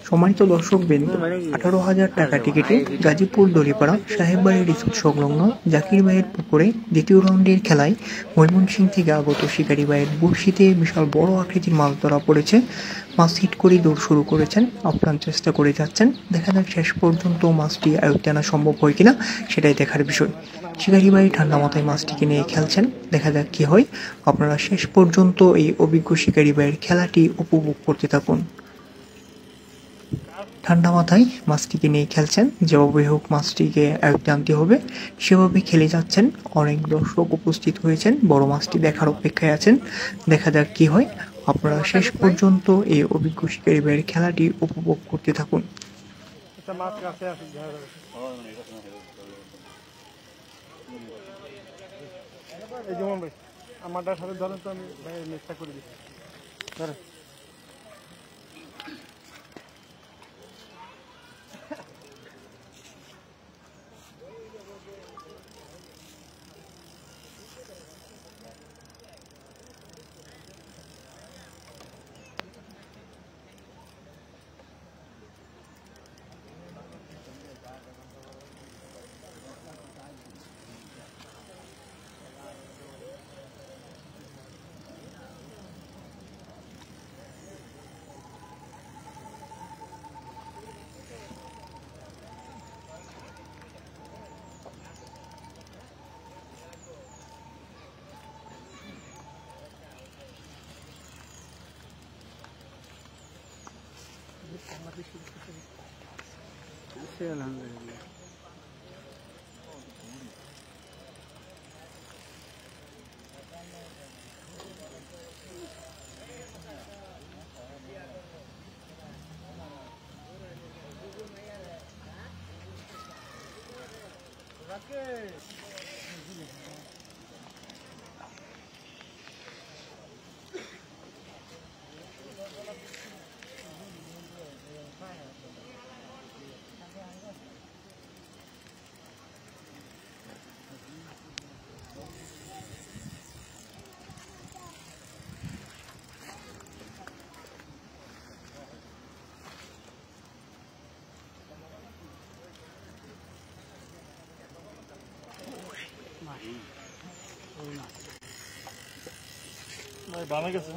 সম্মানিত দর্শকবৃন্দ, 18,000 টাকা টিকিটে গাজীপুর দড়িপাড়া সাহেববাড়ি রিসোর্ট সংলগ্ন জাকির ভাইয়ের পুকুরে দ্বিতীয় রাউন্ডের খেলায় ময়মনসিংহ থেকে আগত শিকারী ভাইয়ের বড়শিতে বিশাল বড় আকৃতির মাছ ধরা পড়েছে। মাছ হিট করে দৌড় শুরু করেছেন, আপ্রাণ চেষ্টা করে যাচ্ছেন। দেখা যাক শেষ পর্যন্ত মাছটি আয়ত্তে আনা সম্ভব হয় কিনা, সেটাই দেখার বিষয়। শিকারী ভাই ঠান্ডা মাথায় মাছটিকে নিয়ে খেলছেন, দেখা যাক কি হয়। আপনারা শেষ পর্যন্ত এই অভিজ্ঞ শিকারী ভাইয়ের খেলাটি উপভোগ করতে থাকুন। ঠান্ডা মাথায় মাছটিকে নিয়ে খেলছেন, যেভাবে হোক মাছটিকে আয়ত্তে আনতে হবে সেভাবে খেলে যাচ্ছেন। অনেক দর্শক উপস্থিত হয়েছেন, বড় মাছটি দেখার অপেক্ষায় আছেন। দেখা যাক কি হয়। আপনারা শেষ পর্যন্ত এই অভিজ্ঞ শিকারী ভাইয়ের খেলাটি উপভোগ করতে থাকুন। আমারটার সাথে ধরেন তো আমি চেষ্টা করে দিচ্ছি। ধরেন আলহামদুলিল্লাহ। বানা গেছে